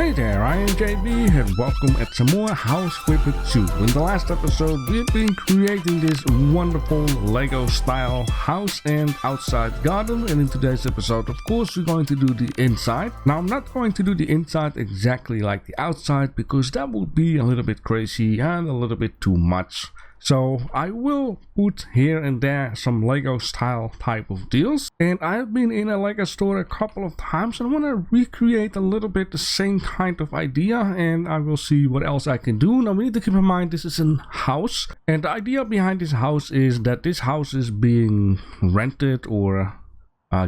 Hey there, I am JB and welcome at some more House Flipper 2. In the last episode we've been creating this wonderful Lego style house and outside garden, and in today's episode of course we're going to do the inside. Now I'm not going to do the inside exactly like the outside because that would be a little bit crazy and a little bit too much. So I will put here and there some Lego style type of deals, and I've been in a Lego store a couple of times and I want to recreate a little bit the same kind of idea, and I will see what else I can do. Now we need to keep in mind this is a house, and the idea behind this house is that this house is being rented or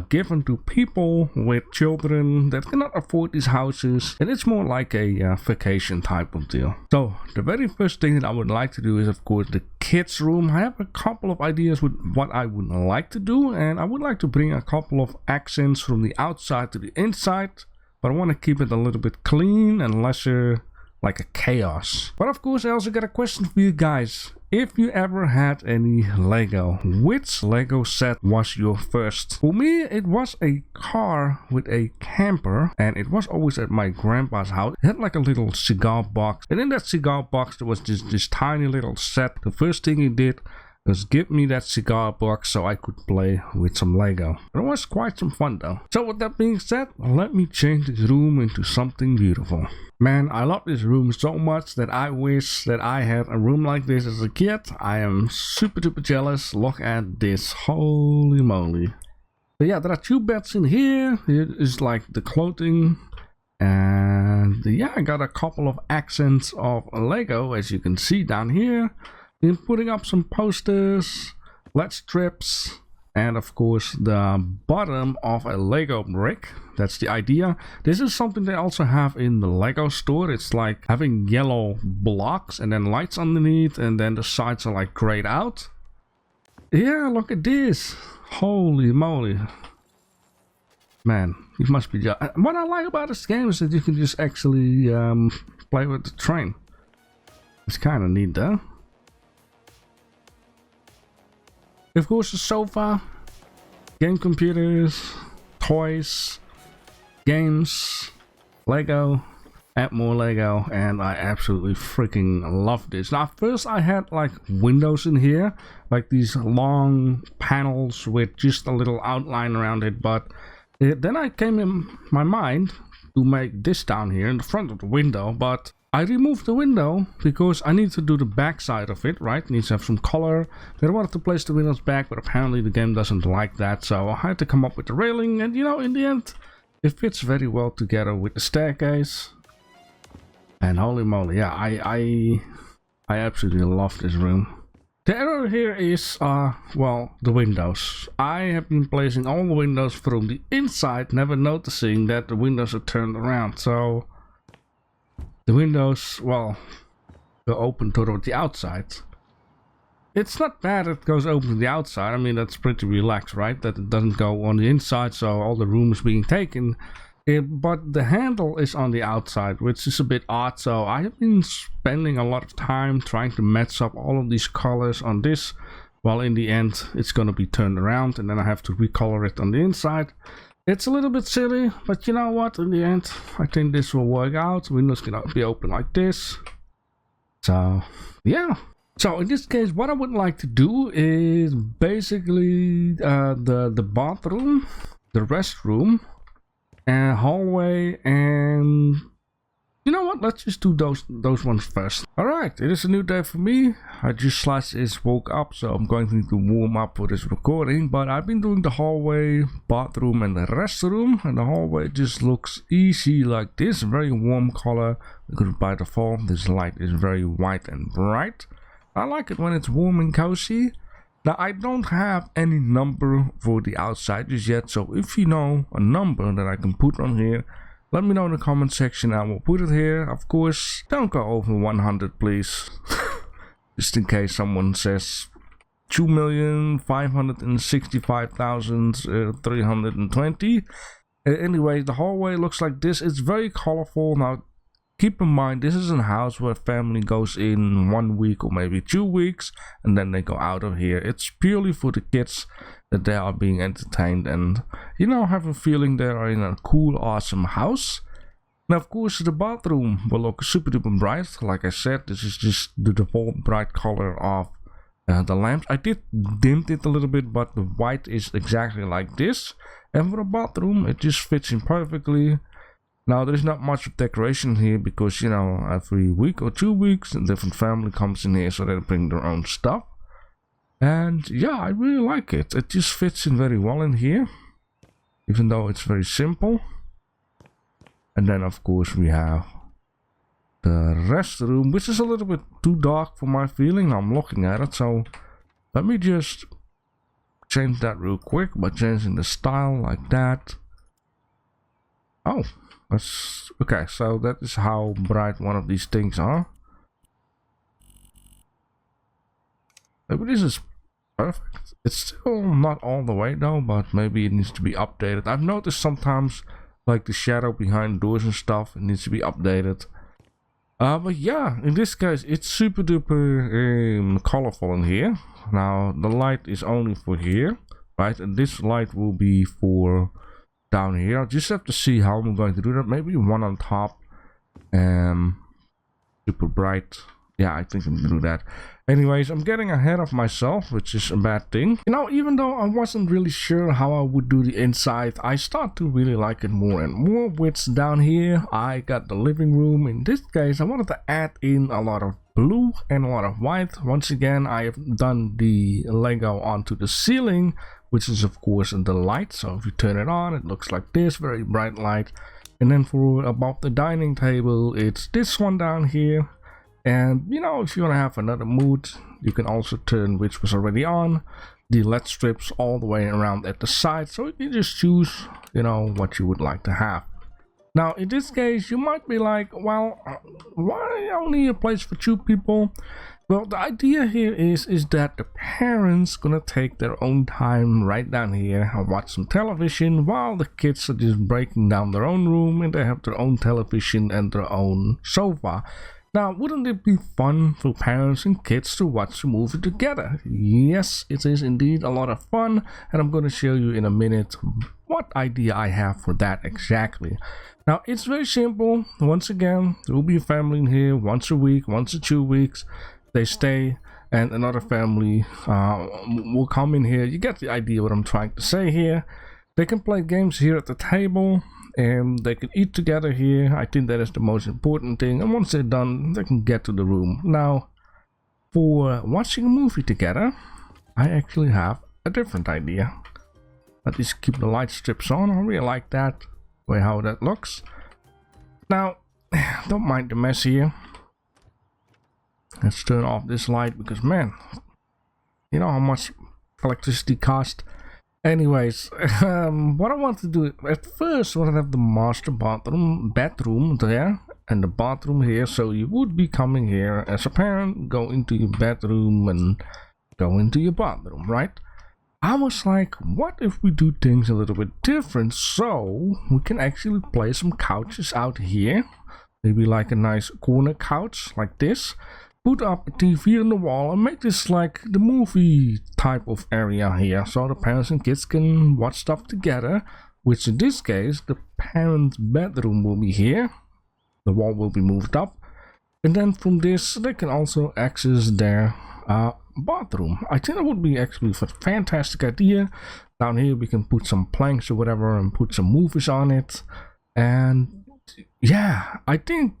given to people with children that cannot afford these houses, and it's more like a vacation type of deal. So the very first thing that I would like to do is of course the kids room. I have a couple of ideas with what I would like to do, and I would like to bring a couple of accents from the outside to the inside, but I want to keep it a little bit clean and lesser like a chaos. But of course I also got a question for you guys. If you ever had any Lego, which Lego set was your first? For me, it was a car with a camper, and it was always at my grandpa's house. It had like a little cigar box, and in that cigar box there was this tiny little set. The first thing he did was give me that cigar box so I could play with some Lego. It was quite some fun though. So with that being said, let me change this room into something beautiful. Man, I love this room so much that I wish that I had a room like this as a kid. I am super duper jealous. Look at this, holy moly. So yeah, there are two beds in here. Here is like the clothing. And yeah, I got a couple of accents of Lego as you can see down here. Been putting up some posters, LED strips, and of course the bottom of a Lego brick. That's the idea. This is something they also have in the Lego store. It's like having yellow blocks and then lights underneath, and then the sides are like grayed out. Yeah, look at this. Holy moly. Man, you must be jealous. What I like about this game is that you can just actually play with the train. It's kind of neat though. Of course, the sofa, game computers, toys, games, Lego, and more Lego, and I absolutely freaking love this. Now, first I had like windows in here, like these long panels with just a little outline around it, but then I came in my mind to make this down here in the front of the window, but I removed the window because I need to do the back side of it, right? It needs to have some color. Then I wanted to place the windows back, but apparently the game doesn't like that. So I had to come up with the railing, and you know, in the end, it fits very well together with the staircase. And holy moly, yeah, I absolutely love this room. The error here is, well, the windows. I have been placing all the windows from the inside, never noticing that the windows are turned around. So the windows, well, go open toward the outside. It's not bad it goes open to the outside. I mean, that's pretty relaxed, right? That it doesn't go on the inside, so all the room is being taken. But the handle is on the outside, which is a bit odd. So I have been spending a lot of time trying to match up all of these colors on this. While in the end, it's going to be turned around, and then I have to recolor it on the inside. It's a little bit silly, but you know what, in the end, I think this will work out. Windows can be open like this. So, yeah. So in this case, what I would like to do is basically the bathroom, the restroom, and hallway, and you know what, let's just do those ones first. Alright, it is a new day for me. I just woke up, so I'm going to need to warm up for this recording, but I've been doing the hallway, bathroom, and the restroom, and the hallway just looks easy like this, very warm color, because by default this light is very white and bright. I like it when it's warm and cozy. Now I don't have any number for the outside just yet, so if you know a number that I can put on here, let me know in the comment section. I will put it here. Of course, don't go over 100, please. Just in case someone says 2,565,320. Anyway, the hallway looks like this. It's very colorful. Now, keep in mind, this is a house where a family goes in 1 week or maybe 2 weeks, and then they go out of here. It's purely for the kids that they are being entertained and, you know, have a feeling they are in a cool, awesome house. Now, of course, the bathroom will look super duper bright. Like I said, this is just the default bright color of the lamps. I did dimmed it a little bit, but the white is exactly like this. And for the bathroom, it just fits in perfectly. Now, there's not much of decoration here because, you know, every week or 2 weeks, a different family comes in here, so they bring their own stuff. And yeah, I really like it. It just fits in very well in here, even though it's very simple. And then, of course, we have the restroom, which is a little bit too dark for my feeling. I'm looking at it, so let me just change that real quick by changing the style like that. Oh, that's okay. So that is how bright one of these things are. Maybe this is perfect. It's still not all the way though, but maybe it needs to be updated. I've noticed sometimes, like the shadow behind doors and stuff, it needs to be updated. But yeah, in this case, it's super duper colorful in here. Now, the light is only for here, right? And this light will be for down here. I'll just have to see how I'm going to do that. Maybe one on top, super bright. Yeah, I think I'm gonna do that. Anyways, I'm getting ahead of myself, which is a bad thing. You know, even though I wasn't really sure how I would do the inside, I start to really like it more and more. Which down here, I got the living room. In this case, I wanted to add in a lot of blue and a lot of white. Once again, I have done the Lego onto the ceiling, which is of course the light. So if you turn it on, it looks like this, very bright light. And then for above the dining table, it's this one down here. And you know, if you want to have another mood, you can also turn, which was already on, the LED strips all the way around at the side, so you can just choose, you know, what you would like to have. Now in this case, you might be like, well, why only a place for 2 people? Well, the idea here is that the parents gonna take their own time right down here and watch some television, while the kids are just breaking down their own room and they have their own television and their own sofa. Now, wouldn't it be fun for parents and kids to watch a movie together? Yes, it is indeed a lot of fun, and I'm going to show you in a minute what idea I have for that exactly. Now, it's very simple. Once again, there will be a family in here once a week, once or 2 weeks. They stay, and another family will come in here. You get the idea what I'm trying to say here. They can play games here at the table. And they can eat together here. I think that is the most important thing. And once they're done, they can get to the room. Now, for watching a movie together, I actually have a different idea. Let's just keep the light strips on. I really like that way how that looks. Now, don't mind the mess here. Let's turn off this light because, man, you know how much electricity costs. Anyways, what I want to do at first, I want to have the master bedroom there and the bathroom here. So you would be coming here as a parent, go into your bedroom and go into your bathroom, right? I was like, what if we do things a little bit different? So we can actually place some couches out here, maybe like a nice corner couch like this. Put up a TV on the wall and make this like the movie type of area here, so the parents and kids can watch stuff together, which in this case the parents' bedroom will be here, the wall will be moved up, and then from this they can also access their bathroom. I think that would be actually a fantastic idea. Down here we can put some planks or whatever and put some movies on it, and yeah, I think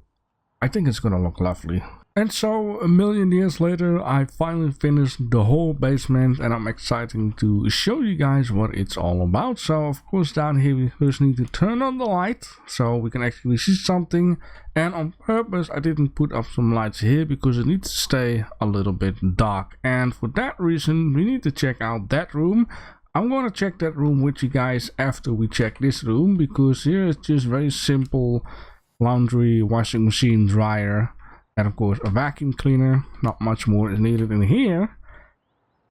it's gonna look lovely. And so, a million years later, I finally finished the whole basement, and I'm excited to show you guys what it's all about. So, of course, down here we first need to turn on the light, so we can actually see something. And on purpose, I didn't put up some lights here, because it needs to stay a little bit dark. And for that reason, we need to check out that room. I'm going to check that room with you guys after we check this room, because here it's just very simple laundry, washing machine, dryer. And of course a vacuum cleaner. Not much more is needed in here.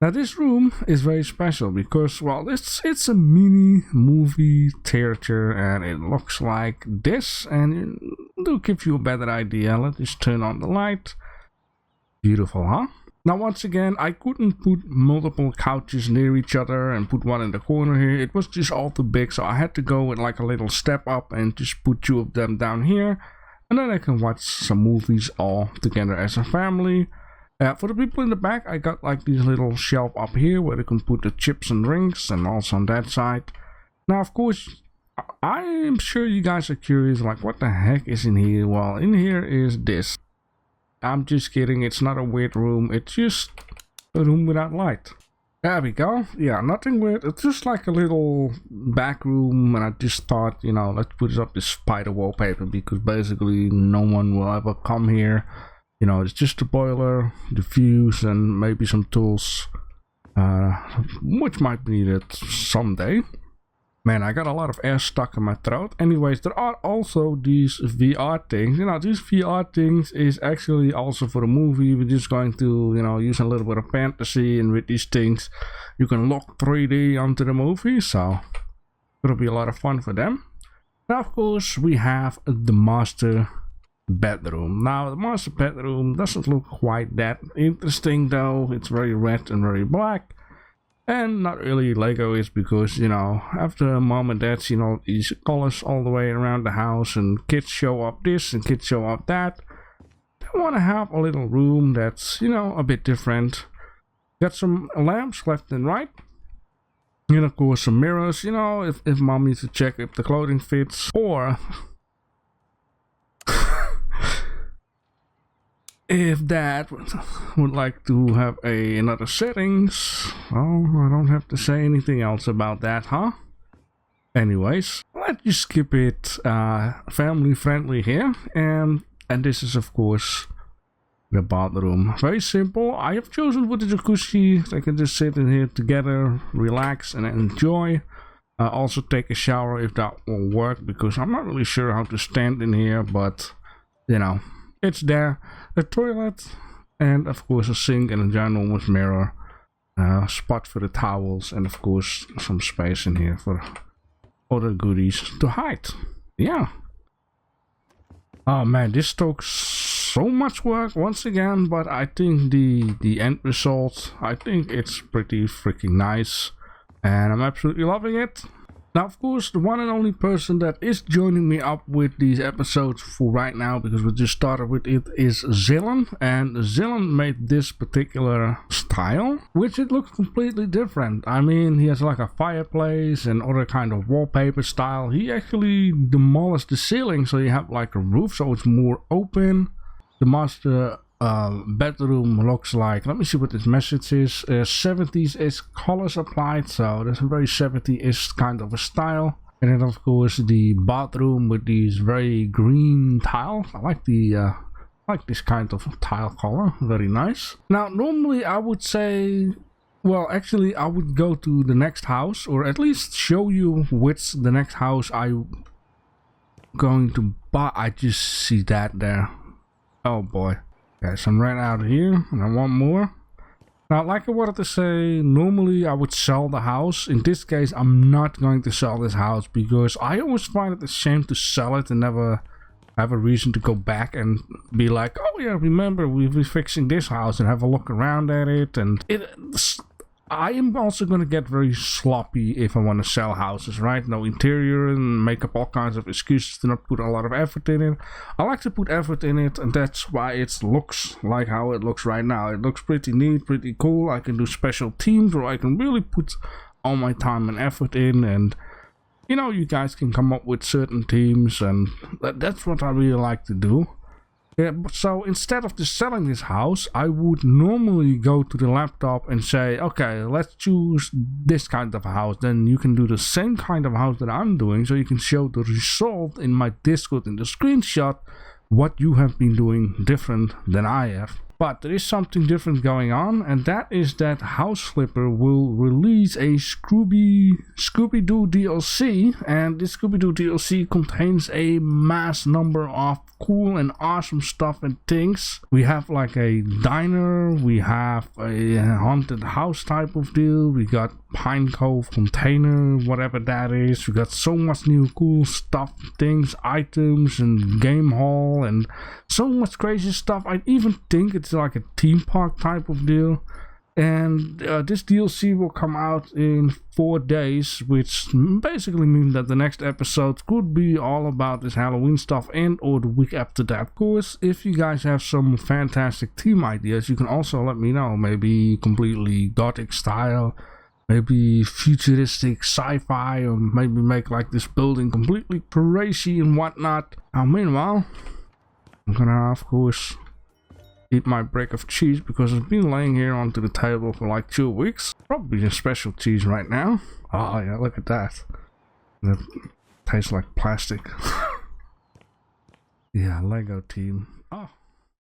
Now this room is very special because, well, it's a mini movie theater and it looks like this, and it'll give you a better idea. Let's just turn on the light. Beautiful, huh? Now once again, I couldn't put multiple couches near each other and put one in the corner here. It was just all too big, so I had to go with like a little step up and just put 2 of them down here. And then I can watch some movies all together as a family. For the people in the back, I got like this little shelf up here where they can put the chips and drinks, and also on that side. Now of course, I am sure you guys are curious, like what the heck is in here? Well, in here is this. I'm just kidding, it's not a weird room, it's just a room without light. There we go. Yeah, nothing weird, it's just like a little back room, and I just thought, you know, let's put up this spider wallpaper because basically no one will ever come here. You know, it's just a boiler, the fuse, and maybe some tools, which might be needed someday. Man, I got a lot of air stuck in my throat. Anyways, there are also these VR things. You know, these VR things is actually also for a movie. We're just going to, you know, use a little bit of fantasy, and with these things, you can lock 3D onto the movie. So, it'll be a lot of fun for them. Now, of course, we have the master bedroom. Now, the master bedroom doesn't look quite that interesting though. It's very red and very black. And not really Lego is because, you know, after mom and dad, you know, these colors all the way around the house and kids show up this and kids show up that, they want to have a little room that's, you know, a bit different. Got some lamps left and right. And of course some mirrors, you know, if mom needs to check if the clothing fits, or if dad would like to have another settings. Oh, I don't have to say anything else about that, huh? Anyways, let's just skip it family friendly here. And this is of course the bathroom. Very simple. I have chosen with the jacuzzi. They can just sit in here together, relax and enjoy. Also take a shower if that will work, because I'm not really sure how to stand in here, but you know, it's there. A toilet, and of course a sink and a ginormous mirror, spot for the towels, and of course some space in here for other goodies to hide. Yeah. Oh man, this took so much work once again, but I think the end result, I think it's pretty freaking nice, and I'm absolutely loving it. Now, of course, the one and only person that is joining me up with these episodes for right now, because we just started with it, is Zillen. And Zillen made this particular style, which it looks completely different. I mean, he has like a fireplace and other kind of wallpaper style. He actually demolished the ceiling, so you have like a roof, so it's more open. The master bedroom looks like, let me see what this message is, 70s-ish colors applied, so there's a very 70s kind of a style. And then of course the bathroom with these very green tiles. I like the like this kind of tile color, very nice. Now normally I would say, well actually I would go to the next house, or at least show you which the next house I'm going to buy. I just see that there. Oh boy. Okay, so I'm right out here, and I want more. Now, like I wanted to say, normally I would sell the house. In this case, I'm not going to sell this house, because I always find it a shame to sell it and never have a reason to go back and be like, oh yeah, remember, we'll be fixing this house, and have a look around at it. And I am also going to get very sloppy if I want to sell houses, right? No interior, and make up all kinds of excuses to not put a lot of effort in it. I like to put effort in it, and that's why it looks like how it looks right now. It looks pretty neat, pretty cool. I can do special teams where I can really put all my time and effort in, and you know, you guys can come up with certain teams, and that's what I really like to do. Yeah, so instead of just selling this house, I would normally go to the laptop and say, okay, let's choose this kind of house. Then you can do the same kind of house that I'm doing, so you can show the result in my Discord in the screenshot what you have been doing different than I have. But there is something different going on, and that is that House Flipper will release a Scooby-Doo DLC, and this Scooby-Doo DLC contains a mass number of cool and awesome stuff and things. We have like a diner, we have a haunted house type of deal, we got Pine Cove container, whatever that is. We got so much new cool stuff, things, items, and game hall, and so much crazy stuff. I even think it's like a theme park type of deal. And this DLC will come out in 4 days, which basically means that the next episode could be all about this Halloween stuff, and or the week after that. Of course, if you guys have some fantastic theme ideas, you can also let me know. Maybe completely gothic style, maybe futuristic sci-fi, or maybe make like this building completely crazy and whatnot. Now meanwhile, I'm gonna of course eat my break of cheese because it's been laying here onto the table for like 2 weeks. Probably a special cheese right now. Oh yeah, look at that. That tastes like plastic. Yeah, Lego team. Oh.